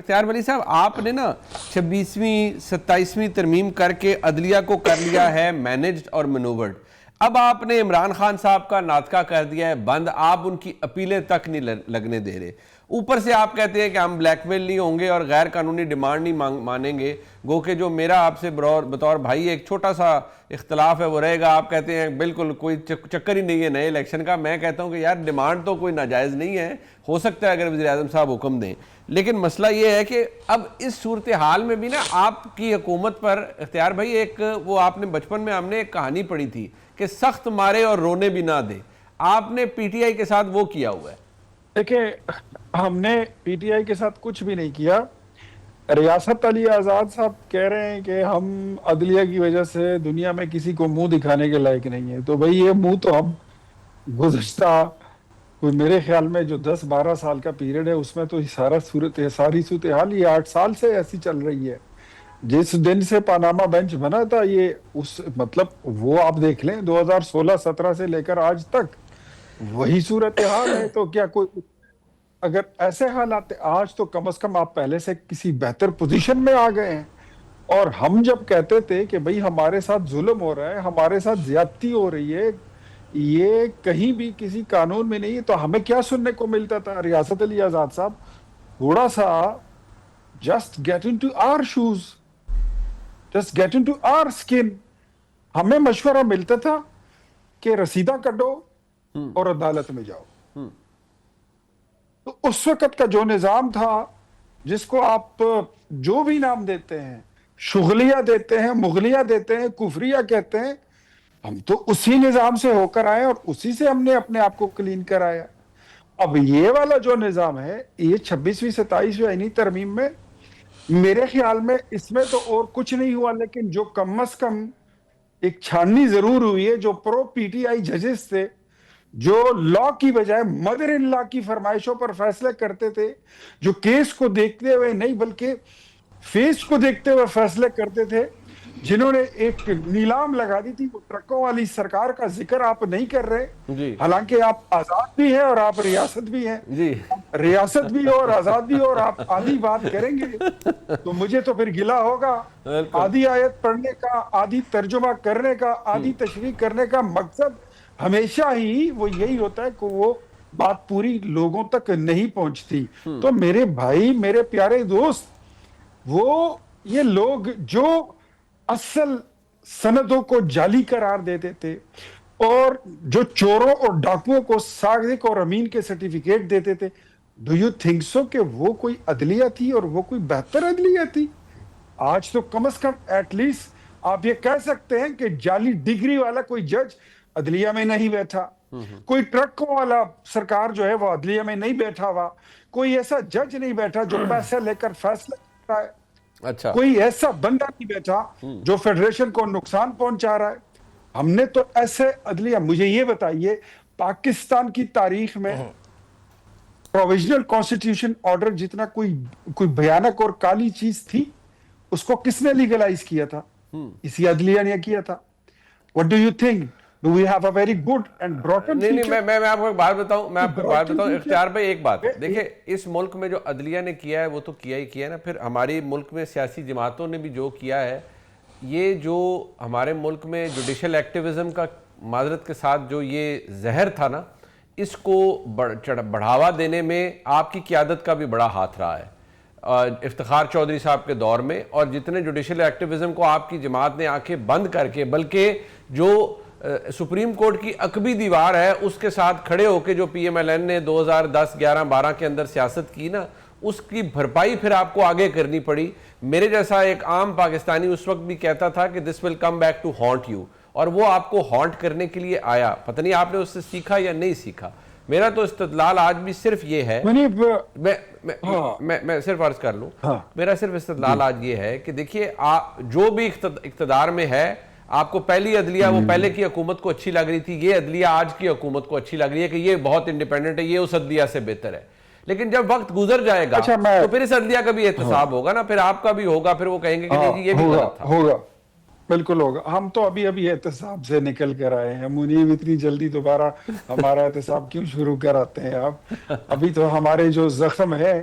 اختیار ولی صاحب آپ نے نا 26ویں 27ویں ترمیم کر کے عدلیہ کو کر لیا ہے مینجڈ اور منوورڈ. اب آپ نے عمران خان صاحب کا ناطقہ کر دیا ہے بند, آپ ان کی اپیلیں تک نہیں لگنے دے رہے. اوپر سے آپ کہتے ہیں کہ ہم بلیک میل نہیں ہوں گے اور غیر قانونی ڈیمانڈ نہیں مانیں گے. گو کہ جو میرا آپ سے بطور بھائی ایک چھوٹا سا اختلاف ہے وہ رہے گا. آپ کہتے ہیں بالکل کوئی چکر ہی نہیں ہے نئے الیکشن کا. میں کہتا ہوں کہ یار ڈیمانڈ تو کوئی ناجائز نہیں ہے, ہو سکتا ہے اگر وزیر اعظم صاحب حکم دیں, لیکن مسئلہ یہ ہے کہ اب اس صورتحال میں بھی نا آپ کی حکومت پر اختیار بھائی ایک وہ آپ نے بچپن میں ہم نے ایک کہانی پڑھی تھی کہ سخت مارے اور رونے بھی نہ دے. آپ نے پی ٹی آئی کے ساتھ وہ کیا ہوا ہے. دیکھیں, ہم نے پی ٹی آئی کے ساتھ کچھ بھی نہیں کیا. ریاست علی آزاد صاحب کہہ رہے ہیں کہ ہم عدلیہ کی وجہ سے دنیا میں کسی کو منہ دکھانے کے لائق نہیں ہے. تو بھئی یہ منہ تو ہم گزشتہ کوئی میرے خیال میں جو 10-12 سال کا پیریڈ ہے اس میں تو ساری صورتحال یہ 8 سال سے ایسی چل رہی ہے. جس دن سے پاناما بینچ بنا تھا یہ اس مطلب وہ آپ دیکھ لیں 2016-17 سے لے کر آج تک وہی صورتحال ہے. تو کیا کوئی اگر ایسے حالات آج تو کم از کم آپ پہلے سے کسی بہتر پوزیشن میں آ گئے ہیں. اور ہم جب کہتے تھے کہ بھئی ہمارے ساتھ ظلم ہو رہا ہے, ہمارے ساتھ زیادتی ہو رہی ہے, یہ کہیں بھی کسی قانون میں نہیں ہے, تو ہمیں کیا سننے کو ملتا تھا؟ ریاست علی آزاد صاحب تھوڑا سا just get into our shoes, just get into our skin. ہمیں مشورہ ملتا تھا کہ رسیدہ کٹو اور عدالت میں جاؤ. تو اس وقت کا جو نظام تھا, جس کو آپ جو بھی نام دیتے ہیں, شغلیہ دیتے ہیں, مغلیہ دیتے ہیں, کفریہ کہتے ہیں, ہم تو اسی نظام سے ہو کر آئے اور اسی سے ہم نے اپنے آپ کو کلین کرایا. اب یہ والا جو نظام ہے یہ 26ویں 27ویں آئینی ترمیم میں میرے خیال میں اس میں تو اور کچھ نہیں ہوا, لیکن جو کم از کم ایک چھاننی ضرور ہوئی ہے. جو پرو پی ٹی آئی ججز تھے, جو لا کی بجائے مدر ان لا کی فرمائشوں پر فیصلے کرتے تھے, جو کیس کو دیکھتے ہوئے نہیں بلکہ فیس کو دیکھتے ہوئے فیصلے کرتے تھے, جنہوں نے ایک نیلام لگا دی تھی. وہ ٹرکوں والی سرکار کا ذکر آپ نہیں کر رہے, حالانکہ آپ آزاد بھی ہیں اور آپ ریاست بھی ہیں. ریاست بھی ہو اور آزاد بھی ہو اور آپ آدھی بات کریں گے تو مجھے تو پھر گلہ ہوگا. آدھی آیت پڑھنے کا, آدھی ترجمہ کرنے کا, آدھی تشریح کرنے کا مقصد ہمیشہ ہی وہ یہی ہوتا ہے کہ وہ بات پوری لوگوں تک نہیں پہنچتی. تو میرے بھائی, میرے پیارے دوست, وہ یہ لوگ جو اصل سندوں کو جعلی قرار دیتے تھے اور جو چوروں اور ڈاکوؤں کو صادق اور امین کے سرٹیفکیٹ دیتے تھے, ڈو یو تھنک سو کہ وہ کوئی عدلیہ تھی اور وہ کوئی بہتر عدلیہ تھی؟ آج تو کم از کم ایٹ لیسٹ آپ یہ کہہ سکتے ہیں کہ جعلی ڈگری والا کوئی جج عدلیہ میں نہیں بیٹھا, کوئی ٹرکوں والا سرکار جو ہے وہ عدلیہ میں نہیں بیٹھا ہوا, کوئی ایسا جج نہیں بیٹھا جو پیسے لے کر فیصلہ کرتا ہے, اچھا کوئی ایسا بندہ نہیں بیٹھا جو فیڈریشن کو نقصان پہنچا رہا ہے. ہم نے تو ایسے عدلیہ, مجھے یہ بتائیے پاکستان کی تاریخ میں پروویژنل کانسٹیٹیوشن آرڈر جتنا کوئی بھیانک اور کالی چیز تھی, اس کو کس نے لیگلائز کیا تھا؟ اسی عدلیہ نے کیا تھا. What do you think? Do we have a very good and broken future? نہیں, میں آپ کو ایک بات بتاؤں, اختیار بھائی ایک بات دیکھیں, اس ملک میں جو عدلیہ نے کیا ہے وہ تو کیا ہی کیا ہے نا. پھر ہماری ملک میں سیاسی جماعتوں نے بھی جو کیا ہے, یہ جو ہمارے ملک میں جوڈیشل ایکٹیوزم کا معذرت کے ساتھ جو یہ زہر تھا نا, اس کو بڑھاوا دینے میں آپ کی قیادت کا بھی بڑا ہاتھ رہا ہے افتخار چودھری صاحب کے دور میں. اور جتنے جوڈیشل ایکٹیوزم کو آپ کی جماعت نے آنکھیں بند کر کے, بلکہ جو سپریم کورٹ کی عقبی دیوار ہے اس کے ساتھ کھڑے ہو کے جو پی ایم ایل این نے 2010, 11, 12 کے اندر سیاست کی نا, اس کی بھرپائی پھر آپ کو آگے کرنی پڑی. میرے جیسا ایک عام پاکستانی اس وقت بھی کہتا تھا کہ this will come back to haunt you, اور وہ آپ کو ہانٹ کرنے کے لیے آیا. پتہ نہیں آپ نے اس سے سیکھا یا نہیں سیکھا. میرا تو استدلال آج بھی صرف یہ ہے, میں صرف عرض کر لوں, میرا صرف استدلال آج یہ ہے کہ دیکھیے جو بھی اقتدار میں ہے, آپ کو پہلی عدلیہ وہ پہلے کی حکومت کو اچھی لگ رہی تھی, یہ عدلیہ آج کی حکومت کو اچھی لگ رہی ہے کہ یہ بہت انڈیپینڈنٹ ہے, یہ اس عدلیہ سے بہتر ہے. لیکن جب وقت گزر جائے گا تو پھر اس عدلیہ کا بھی احتساب ہوگا نا, پھر آپ کا بھی ہوگا, پھر وہ کہیں گے کہ نہیں یہ بھی غلط تھا. ہوگا, بالکل ہوگا. ہم تو ابھی احتساب سے نکل کر آئے ہیں. منیب اتنی جلدی دوبارہ ہمارا احتساب کیوں شروع کراتے ہیں آپ؟ ابھی تو ہمارے جو زخم ہے